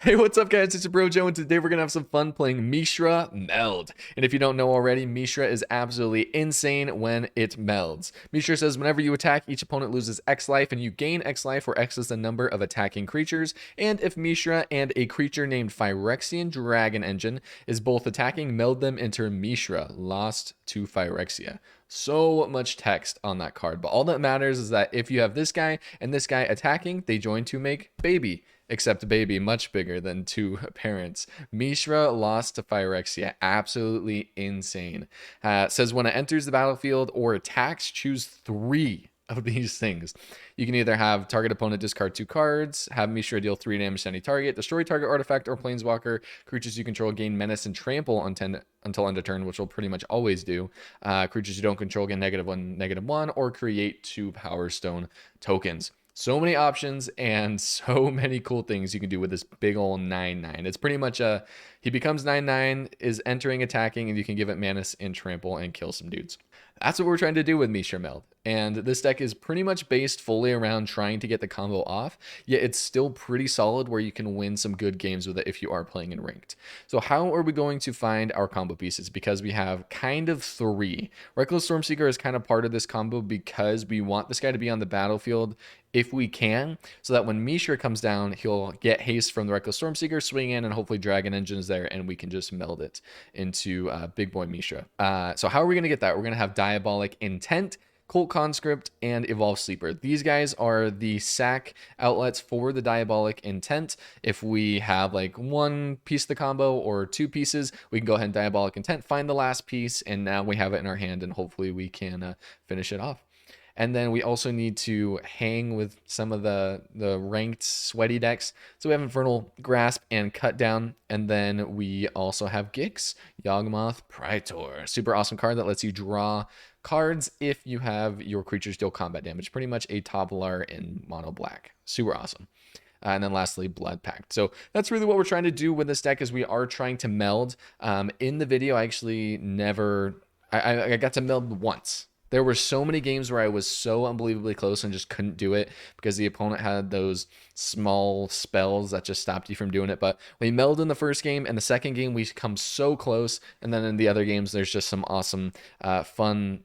Hey, what's up, guys? It's your bro Joe, and today we're gonna have some fun playing Mishra Meld. And if you don't know already, Mishra is absolutely insane when it melds. Mishra says whenever you attack, each opponent loses X life, and you gain X life, where X is the number of attacking creatures. And if Mishra and a creature named Phyrexian Dragon Engine is both attacking, meld them into Mishra, lost to Phyrexia. So much text on that card, but all that matters is that if you have this guy and this guy attacking, they join to make baby. Except baby much bigger than two parents. Mishra lost to Phyrexia. Absolutely insane. Says when it enters the battlefield or attacks, choose 3 of these things. You can either have target opponent discard 2 cards, have Mishra deal 3 damage to any target, destroy target artifact or planeswalker, creatures you control gain menace and trample until end of turn, which will pretty much always do. Creatures you don't control gain -1, -1, or create 2 Power Stone tokens. So many options and so many cool things you can do with this big old 9/9. It's pretty much he becomes 9/9, is entering, attacking, and you can give it Manus and Trample and kill some dudes. That's what we're trying to do with Mishra Meld. And this deck is pretty much based fully around trying to get the combo off, yet it's still pretty solid where you can win some good games with it if you are playing in ranked. So how are we going to find our combo pieces? Because we have kind of 3. Reckless Stormseeker is kind of part of this combo because we want this guy to be on the battlefield if we can, so that when Mishra comes down, he'll get haste from the Reckless Stormseeker, swing in, and hopefully Dragon Engine is there, and we can just meld it into Big Boy Mishra. So how are we going to get that? We're going to have Diabolic Intent, Cult Conscript, and Evolve Sleeper. These guys are the sack outlets for the Diabolic Intent. If we have like 1 piece of the combo or 2 pieces, we can go ahead and Diabolic Intent, find the last piece, and now we have it in our hand, and hopefully we can finish it off. And then we also need to hang with some of the ranked sweaty decks. So we have Infernal Grasp and Cut Down. And then we also have Gix, Yawgmoth Praetor. Super awesome card that lets you draw cards if you have your creatures deal combat damage. Pretty much a toppler in mono black. Super awesome. And then lastly, Blood Pact. So that's really what we're trying to do with this deck, is we are trying to meld. In the video, I actually never... I got to meld once. There were so many games where I was so unbelievably close and just couldn't do it because the opponent had those small spells that just stopped you from doing it. But we melded in the first game, and the second game we come so close. And then in the other games, there's just some awesome, fun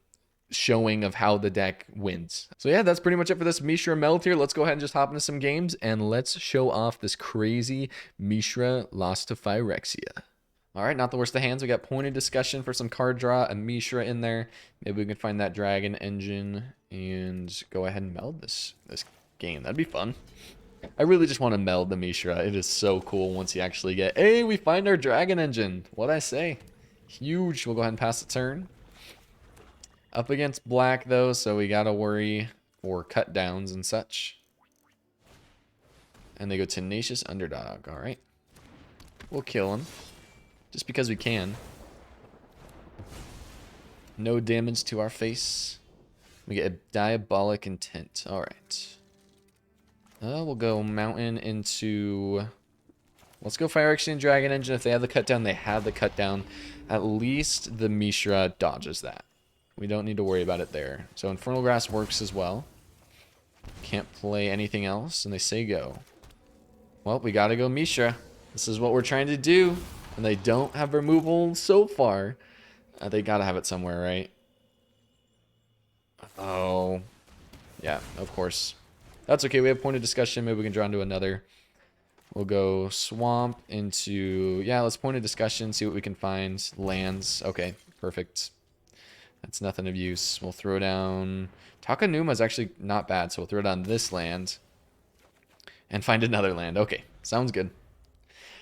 showing of how the deck wins. So yeah, that's pretty much it for this Mishra Meld here. Let's go ahead and just hop into some games, and let's show off this crazy Mishra lost to Phyrexia. All right, not the worst of hands. We got Pointed Discussion for some card draw, a Mishra in there. Maybe we can find that Dragon Engine and go ahead and meld this game. That'd be fun. I really just want to meld the Mishra. It is so cool once you actually get, hey, we find our Dragon Engine. What'd I say? Huge. We'll go ahead and pass the turn. Up against black, though, so we got to worry for cut downs and such. And they go Tenacious Underdog. All right. We'll kill him. Just because we can. No damage to our face. We get a Diabolic Intent. Alright. We'll go Mountain into... Let's go Phyrexian Dragon Engine. If they have the cut down, they have the cut down. At least the Mishra dodges that. We don't need to worry about it there. So Infernal Grasp works as well. Can't play anything else, and they say go. Well, we gotta go Mishra. This is what we're trying to do. And they don't have removal so far. They gotta have it somewhere, right? Oh. Yeah, of course. That's okay. We have Pointed Discussion. Maybe we can draw into another. We'll go Swamp into... Yeah, let's Pointed Discussion. See what we can find. Lands. Okay, perfect. That's nothing of use. We'll throw down... Takenuma is actually not bad, so we'll throw down this land. And find another land. Okay, sounds good.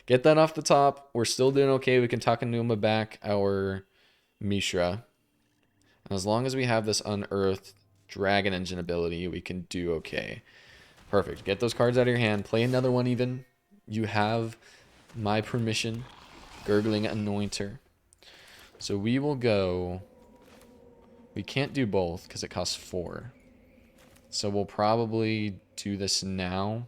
Get that off the top. We're still doing okay. We can Takenuma back our Mishra. And as long as we have this Unearthed Dragon Engine ability, we can do okay. Perfect. Get those cards out of your hand. Play another one even. You have my permission. Gurgling Anointer. So we will go... We can't do both because it costs 4. So we'll probably do this now.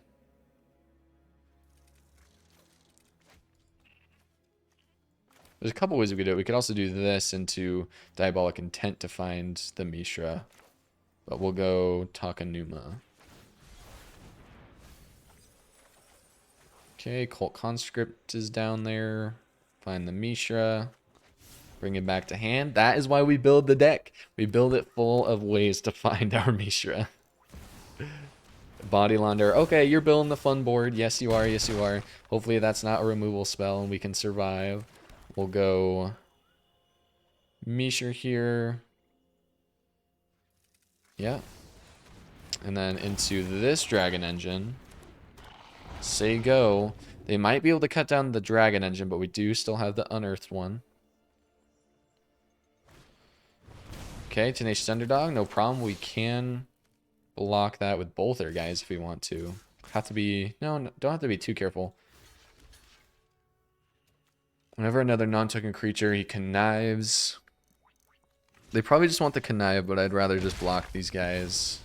There's a couple ways we could do it. We could also do this into Diabolic Intent to find the Mishra. But we'll go Takenuma. Okay, Cult Conscript is down there. Find the Mishra. Bring it back to hand. That is why we build the deck. We build it full of ways to find our Mishra. Body Launder. Okay, you're building the fun board. Yes, you are. Yes, you are. Hopefully that's not a removal spell and we can survive. We'll go Mishra here. Yeah. And then into this Dragon Engine. Say go. They might be able to cut down the Dragon Engine, but we do still have the Unearthed one. Okay, Tenacious Underdog, no problem. We can block that with both our guys if we want to. Have to be... No, don't have to be too careful. Whenever another non-token creature, he connives. They probably just want the connive, but I'd rather just block these guys.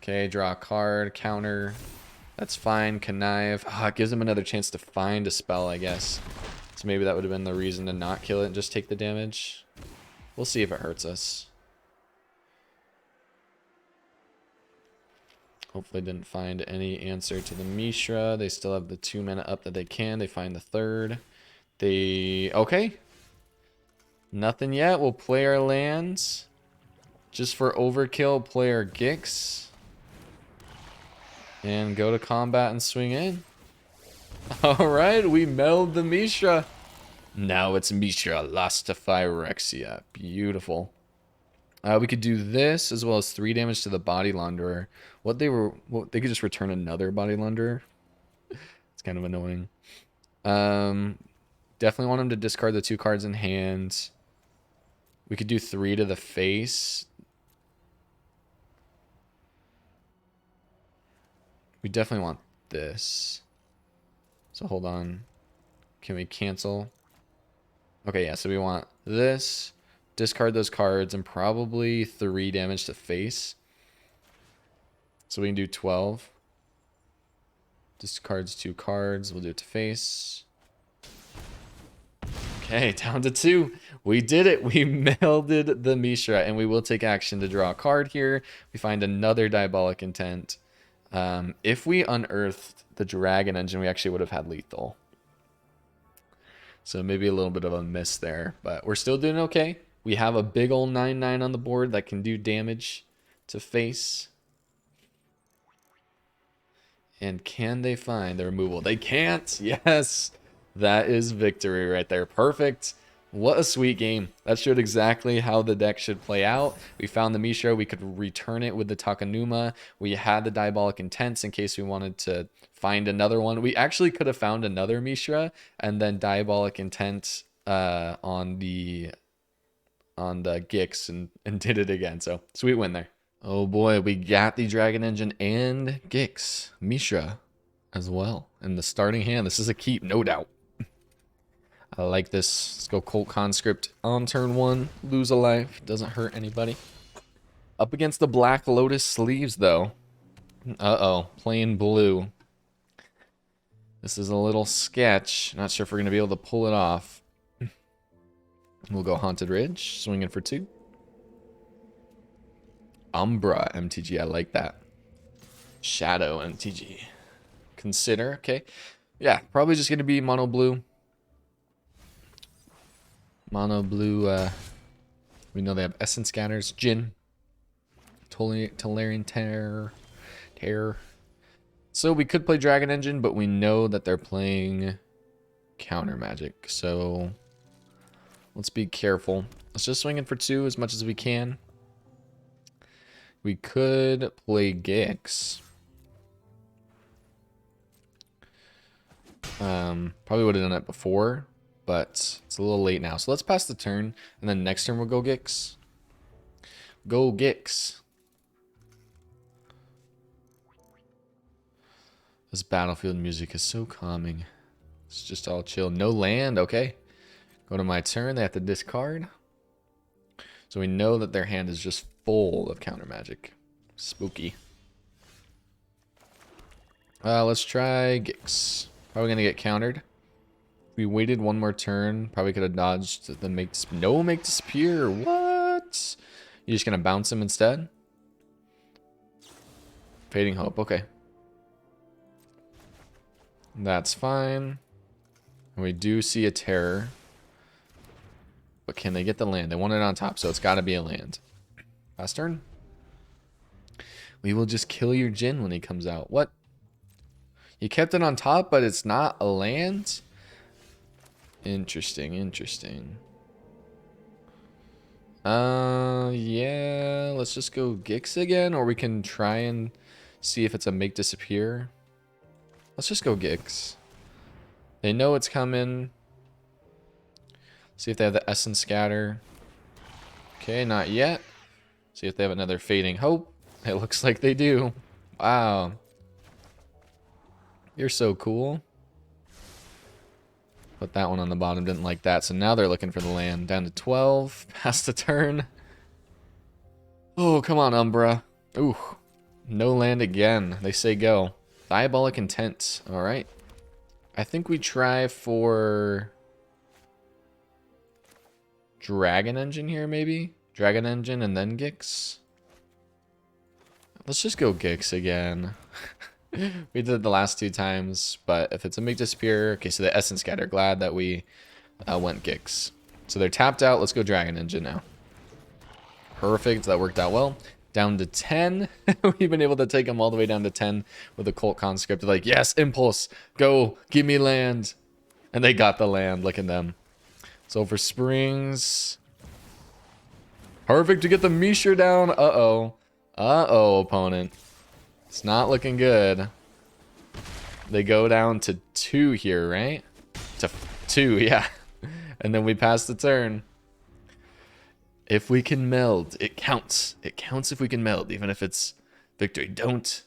Okay, draw a card, counter. That's fine, connive. Ah, it gives him another chance to find a spell, I guess. So maybe that would have been the reason to not kill it and just take the damage. We'll see if it hurts us. Hopefully didn't find any answer to the Mishra. They still have the 2 mana up that they can. They find the third. Okay. Nothing yet. We'll play our lands. Just for overkill, play our Gix. And go to combat and swing in. Alright, we meld the Mishra. Now it's Mishra lost to Phyrexian. Beautiful. We could do this as well as 3 damage to the Body Launderer. They could just return another Body Launderer. It's kind of annoying. Definitely want him to discard the 2 cards in hand. We could do 3 to the face. We definitely want this. So hold on. Can we cancel? Okay, yeah, so we want this. Discard those cards and probably 3 damage to face. So we can do 12. Discards 2 cards. We'll do it to face. Okay, down to 2. We did it. We melded the Mishra, and we will take action to draw a card here. We find another Diabolic Intent. If we unearthed the Dragon Engine, we actually would have had lethal. So maybe a little bit of a miss there, but we're still doing okay. We have a big old 9/9 on the board that can do damage to face. And can they find the removal? They can't. Yes. That is victory right there. Perfect. What a sweet game. That showed exactly how the deck should play out. We found the Mishra. We could return it with the Takenuma. We had the Diabolic Intents in case we wanted to find another one. We actually could have found another Mishra and then Diabolic Intent on the Gix and did it again. So sweet win there. Oh boy, we got the Dragon Engine and Gix Mishra as well in the starting hand. This is a keep, no doubt. I like this. Let's go Cult Conscript on turn 1. Lose a life. Doesn't hurt anybody. Up against the Black Lotus sleeves, though. Uh-oh. Playing blue. This is a little sketch. Not sure if we're going to be able to pull it off. We'll go Haunted Ridge. Swinging for 2. Umbra MTG. I like that. Shadow MTG. Consider. Okay. Yeah, probably just going to be mono blue. Mono blue, we know they have Essence Scanners, Jin, Tolarian Terror. So we could play Dragon Engine, but we know that they're playing counter magic. So let's be careful. Let's just swing in for 2 as much as we can. We could play Gix. Probably would have done it before. But it's a little late now. So let's pass the turn. And then next turn we'll go Gix. Go Gix. This battlefield music is so calming. It's just all chill. No land. Okay. Go to my turn. They have to discard. So we know that their hand is just full of counter magic. Spooky. Let's try Gix. Probably going to get countered. We waited 1 more turn. Probably could have dodged the make disappear. What? You're just gonna bounce him instead? Fading Hope. Okay. That's fine. And we do see a terror. But can they get the land? They want it on top, so it's got to be a land. Last turn. We will just kill your Jin when he comes out. What? You kept it on top, but it's not a land? Interesting, interesting. Yeah, let's just go Gix again, or we can try and see if it's a make disappear. Let's just go Gix. They know it's coming. See if they have the Essence Scatter. Okay, not yet. See if they have another Fading Hope. It looks like they do. Wow. You're so cool. Put that one on the bottom, didn't like that. So now they're looking for the land. Down to 12, past the turn. Oh, come on, Umbra. Ooh, no land again. They say go. Diabolic Intent, all right. I think we try for Dragon Engine here, maybe? Dragon Engine and then Gix? Let's just go Gix again. We did it the last 2 times, but if it's a make disappear, okay, so the Essence Scatter, glad that we went Gix. So they're tapped out, let's go Dragon Engine now. Perfect, that worked out well. Down to 10. We've been able to take them all the way down to 10 with a Cult Conscript. They're like, yes, Impulse, go, give me land. And they got the land, look at them. Sulfurous Springs. Perfect to get the Mishra down. Uh-oh. Uh-oh, opponent. It's not looking good. They go down to 2 here, right? To 2, yeah. And then we pass the turn. If we can meld, it counts. It counts if we can meld, even if it's victory. Don't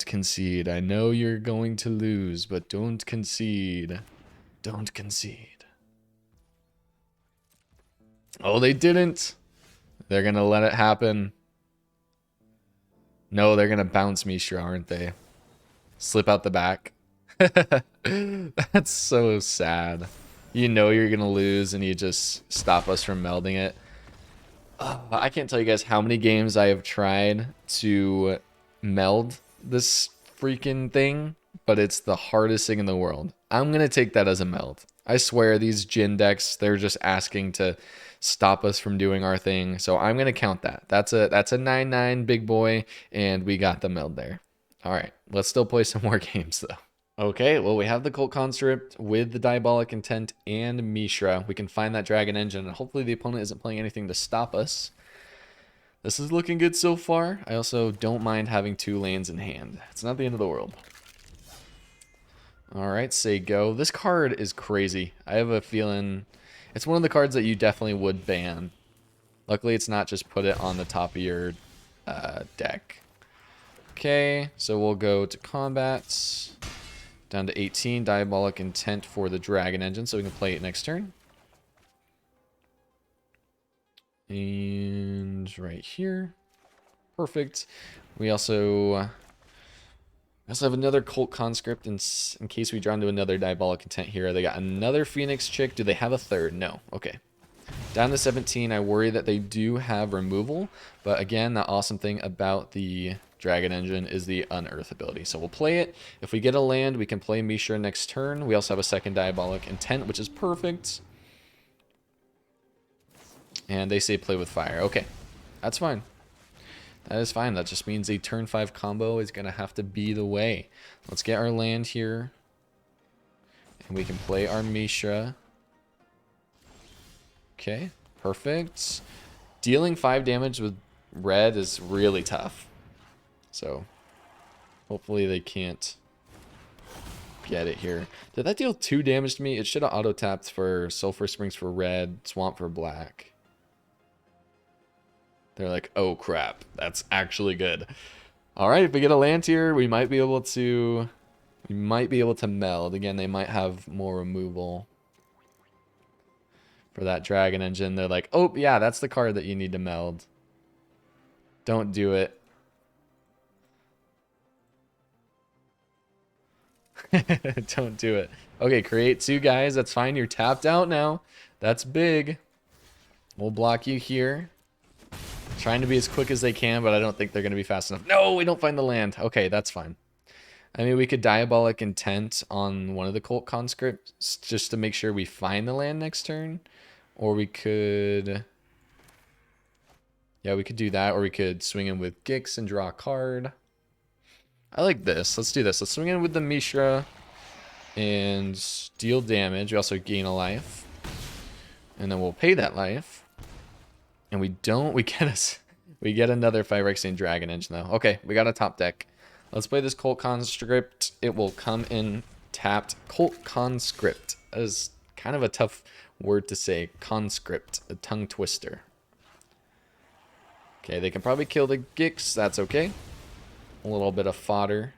concede. I know you're going to lose, but don't concede. Don't concede. Oh, they didn't. They're going to let it happen. No, they're going to bounce Mishra, aren't they? Slip out the back. That's so sad. You know you're going to lose and you just stop us from melding it. I can't tell you guys how many games I have tried to meld this freaking thing, but it's the hardest thing in the world. I'm going to take that as a meld. I swear these Jin decks, they're just asking to stop us from doing our thing. So I'm going to count that. That's a 9/9 big boy, and we got the meld there. All right, let's still play some more games though. Okay, well, we have the Cult Conscript with the Diabolic Intent and Mishra. We can find that Dragon Engine, and hopefully the opponent isn't playing anything to stop us. This is looking good so far. I also don't mind having 2 lanes in hand. It's not the end of the world. All right, say go. This card is crazy. I have a feeling it's one of the cards that you definitely would ban. Luckily, it's not just put it on the top of your deck. Okay, so we'll go to combats. Down to 18, Diabolic Intent for the Dragon Engine, so we can play it next turn. And right here. Perfect. We also have another Cult Conscript in case we draw into another Diabolic Intent here. They got another Phoenix chick. Do they have a third? No. Okay. Down to 17. I worry that they do have removal. But again, the awesome thing about the Dragon Engine is the Unearth ability. So we'll play it. If we get a land, we can play Mishra next turn. We also have a second Diabolic Intent, which is perfect. And they say play with fire. Okay. That's fine. That is fine. That just means a turn 5 combo is going to have to be the way. Let's get our land here. And we can play our Mishra. Okay, perfect. Dealing 5 damage with red is really tough. So, hopefully they can't get it here. Did that deal 2 damage to me? It should have auto-tapped for Sulfurous Springs for red, Swamp for black. They're like, oh crap, that's actually good. All right, if we get a land here, we might be able to meld. Again, they might have more removal for that Dragon Engine. They're like, oh yeah, that's the card that you need to meld. Don't do it. Don't do it. Okay, create 2 guys. That's fine. You're tapped out now. That's big. We'll block you here. Trying to be as quick as they can, but I don't think they're going to be fast enough. No, we don't find the land. Okay, that's fine. I mean, we could Diabolic Intent on one of the Cult Conscripts just to make sure we find the land next turn. Or we could... Yeah, we could do that. Or we could swing in with Gix and draw a card. I like this. Let's do this. Let's swing in with the Mishra and deal damage. We also gain a life. And then we'll pay that life. And we get another Phyrexian Dragon Engine though. Okay, we got a top deck. Let's play this Cult Conscript. It will come in tapped. Cult Conscript. That is kind of a tough word to say. Conscript. A tongue twister. Okay, they can probably kill the Gix. That's okay. A little bit of fodder.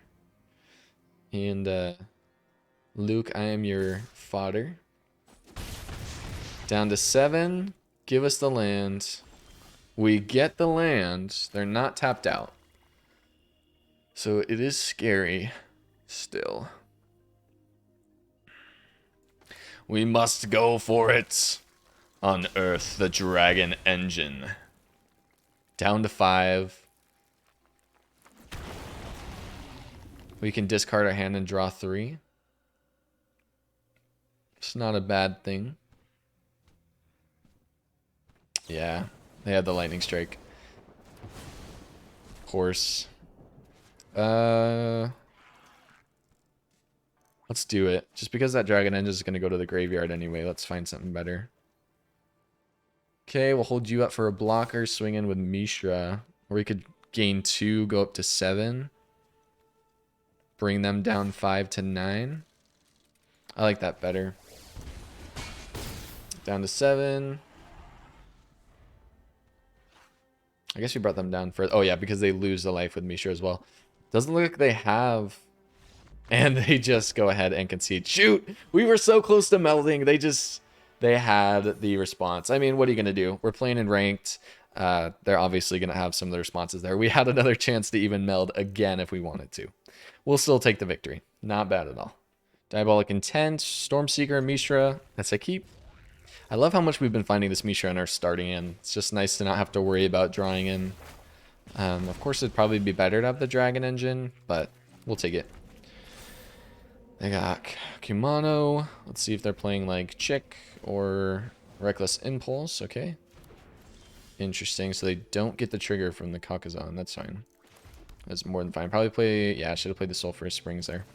And Luke, I am your fodder. Down to 7. Give us the land. We get the land. They're not tapped out. So it is scary still. We must go for it. Unearth the dragon engine. Down to 5. We can discard our hand and draw 3. It's not a bad thing. Yeah, they had the lightning strike. Of course. Let's do it. Just because that dragon engine is going to go to the graveyard anyway, let's find something better. Okay, we'll hold you up for a blocker, swing in with Mishra. Or we could gain 2, go up to 7. Bring them down 5 to 9. I like that better. Down to 7. I guess we brought them down for... Oh yeah, because they lose the life with Mishra as well. Doesn't look like they have... And they just go ahead and concede. Shoot! We were so close to melding. They had the response. I mean, what are you going to do? We're playing in ranked. They're obviously going to have some of the responses there. We had another chance to even meld again if we wanted to. We'll still take the victory. Not bad at all. Diabolic Intent, Stormseeker, Mishra. That's a keep. I love how much we've been finding this Mishra in our starting in. It's just nice to not have to worry about drawing in. Of course, it'd probably be better to have the Dragon Engine, but we'll take it. They got Kumano. Let's see if they're playing like Chick or Reckless Impulse. Okay. Interesting. So they don't get the trigger from the Kakazan. That's fine. That's more than fine. Probably play... Yeah, I should have played the Sulfurous Springs there.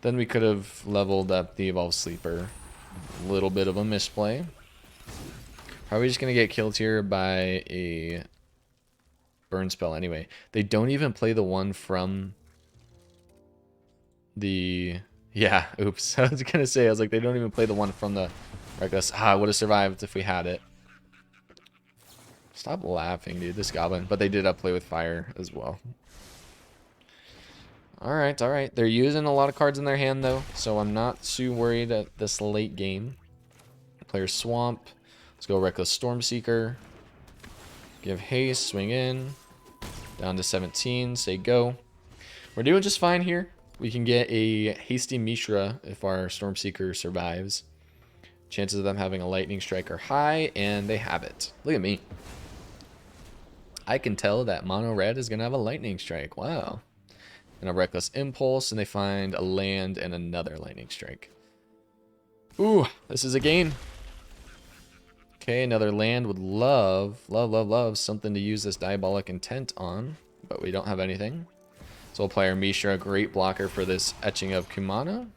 Then we could have leveled up the Evolved Sleeper. A little bit of a misplay. Probably just going to get killed here by a burn spell anyway. They don't even play the one from the... Yeah, oops. I was going to say, I was like, they don't even play the one from the Reckless. I would have survived if we had it. Stop laughing, dude. This goblin. But they did play with fire as well. Alright, alright. They're using a lot of cards in their hand, though. So I'm not too worried at this late game. Player Swamp. Let's go Reckless Stormseeker. Give haste. Swing in. Down to 17. Say go. We're doing just fine here. We can get a hasty Mishra if our Stormseeker survives. Chances of them having a lightning strike are high, and they have it. Look at me. I can tell that mono red is going to have a lightning strike. Wow. And a Reckless Impulse, and they find a land and another lightning strike. Ooh, this is a game. Okay, another land. Would love something to use this Diabolic Intent on, but we don't have anything. So we'll play our Mishra, great blocker for this Etching of Kumano.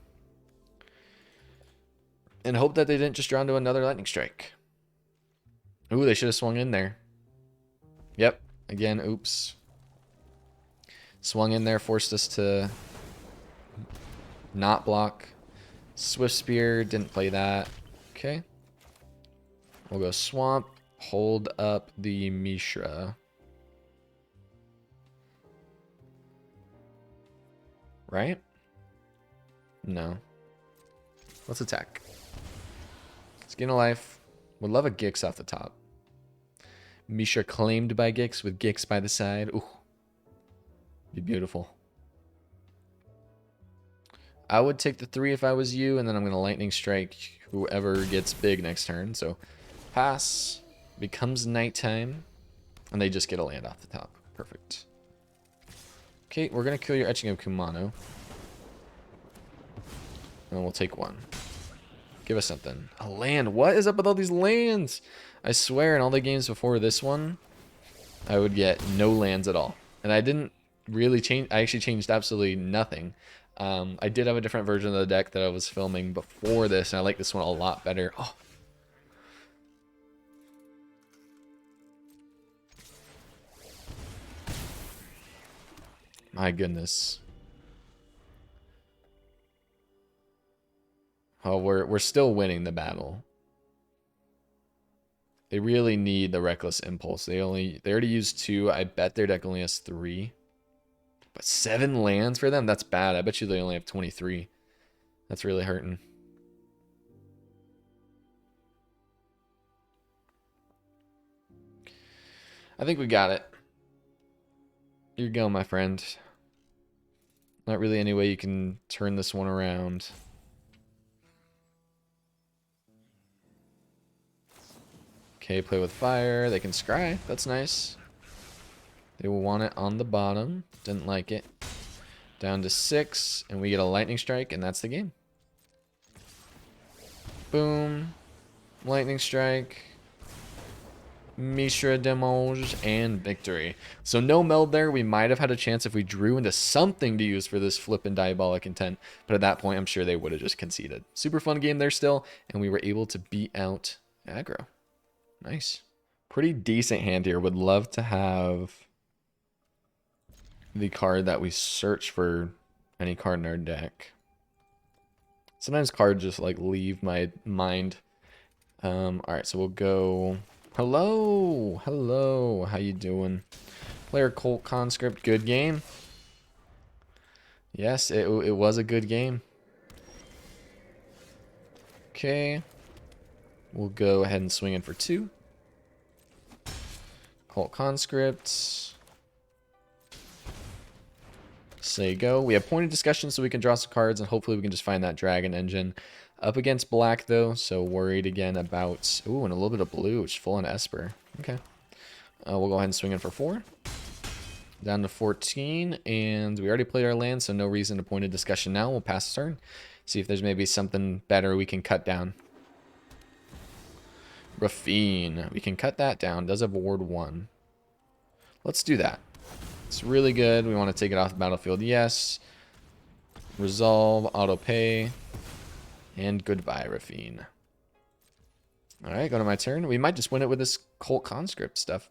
And hope that they didn't just draw into another lightning strike. Ooh, they should have swung in there. Yep, again, oops. Swung in there, forced us to not block. Swift Spear, didn't play that. Okay. We'll go Swamp, hold up the Mishra. Right? No. Let's attack. Let's gain a life. Would love a Gix off the top. Mishra claimed by Gix with Gix by the side. Ooh. Be beautiful. I would take the 3 if I was you, and then I'm going to lightning strike whoever gets big next turn. So pass. Becomes nighttime. And they just get a land off the top. Perfect. Okay, we're going to kill your Etching of Kumano. And we'll take one. Give us something. A land. What is up with all these lands? I swear in all the games before this one, I would get no lands at all. And I didn't really change. I actually changed absolutely nothing. I did have a different version of the deck that I was filming before this, and I like this one a lot better. Oh. My goodness. Oh, we're still winning the battle. They really need the Reckless Impulse. They already used 2. I bet their deck only has 3. But 7 lands for them? That's bad. I bet you they only have 23. That's really hurting. I think we got it. Here you go, my friend. Not really any way you can turn this one around. Okay, play with fire. They can scry. That's nice. They will want it on the bottom. Didn't like it. Down to 6, and we get a lightning strike, and that's the game. Boom. Lightning strike. Mishra Demonge, and victory. So no meld there. We might have had a chance if we drew into something to use for this flippin' Diabolic Intent. But at that point, I'm sure they would have just conceded. Super fun game there still, and we were able to beat out aggro. Nice. Pretty decent hand here. Would love to have the card that we search for any card in our deck. Sometimes cards just like leave my mind. Alright, so we'll go. Hello. Hello. How you doing? Player Cult Conscript. Good game. Yes, it was a good game. Okay. We'll go ahead and swing in for 2. Cult Conscript. Say go. We have pointed discussion so we can draw some cards, and hopefully we can just find that Dragon Engine. Up against black, though, so worried again about... Ooh, and a little bit of blue, which is full on Esper. Okay. We'll go ahead and swing in for 4. Down to 14, and we already played our land, so no reason to pointed discussion now. We'll pass the turn. See if there's maybe something better we can cut down. Raffine. We can cut that down. Does have Ward 1. Let's do that. It's really good. We want to take it off the battlefield. Yes. Resolve. Auto pay. And goodbye, Raffine. Alright, go to my turn. We might just win it with this Cult Conscript stuff.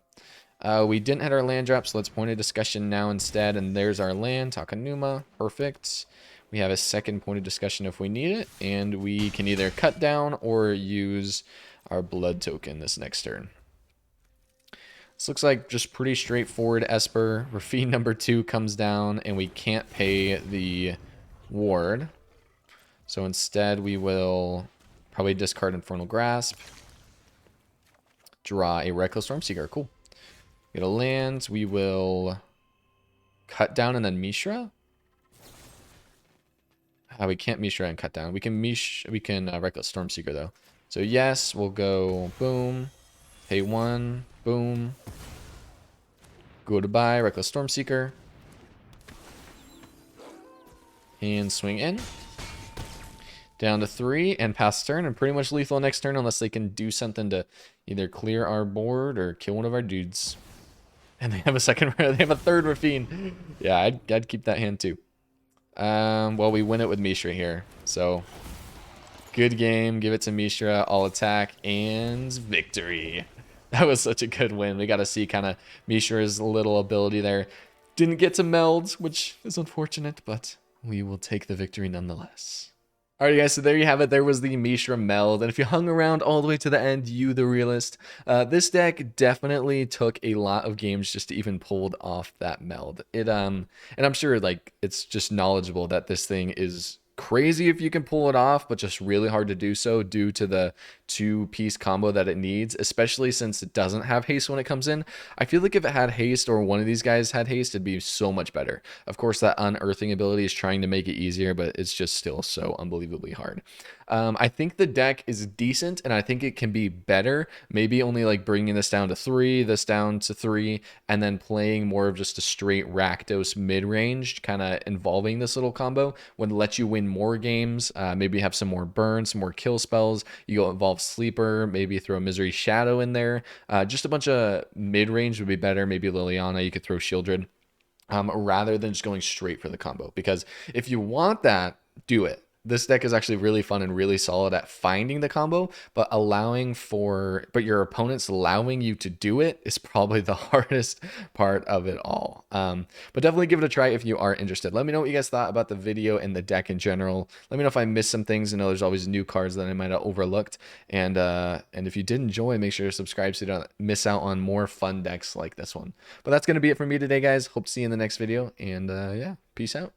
We didn't hit our land drop, so let's point a discussion now instead. And there's our land. Takenuma. Perfect. We have a second point of discussion if we need it. And we can either cut down or use our blood token this next turn. This looks like just pretty straightforward Esper. Raffine number 2 comes down, and we can't pay the ward. So instead, we will probably discard Infernal Grasp. Draw a Reckless Stormseeker. Cool. Get a land. We will cut down and then Mishra. We can't Mishra and cut down. We can Reckless Stormseeker though. So yes, we'll go boom, pay 1, boom, goodbye, Reckless Stormseeker, and swing in. Down to 3 and pass turn, and pretty much lethal next turn unless they can do something to either clear our board or kill one of our dudes. And they have a they have a third Raffine. Yeah, I'd keep that hand too. Well, we win it with Mishra here, so. Good game. Give it to Mishra. All attack and victory. That was such a good win. We got to see kind of Mishra's little ability there. Didn't get to meld, which is unfortunate, but we will take the victory nonetheless. Alright guys, so there you have it. There was the Mishra Meld, and if you hung around all the way to the end, you the realist, this deck definitely took a lot of games just to even pull off that meld. And I'm sure like it's just knowledgeable that this thing is crazy if you can pull it off, but just really hard to do so due to the 2-piece combo that it needs, especially since it doesn't have haste when it comes in. I feel like if it had haste or one of these guys had haste, it'd be so much better. Of course, that unearthing ability is trying to make it easier, but it's just still so unbelievably hard. I think the deck is decent, and I think it can be better. Maybe only like bringing this down to 3, this down to 3, and then playing more of just a straight Rakdos mid-range, kind of involving this little combo would let you win more games. Maybe have some more burn, some more kill spells. You go Evolve Sleeper, maybe throw Misery Shadow in there. Just a bunch of mid-range would be better. Maybe Liliana, you could throw Shieldred. Rather than just going straight for the combo. Because if you want that, do it. This deck is actually really fun and really solid at finding the combo, but your opponent's allowing you to do it is probably the hardest part of it all. But definitely give it a try if you are interested. Let me know what you guys thought about the video and the deck in general. Let me know if I missed some things. I know there's always new cards that I might have overlooked. And if you did enjoy, make sure to subscribe so you don't miss out on more fun decks like this one. But that's going to be it for me today, guys. Hope to see you in the next video. And yeah, peace out.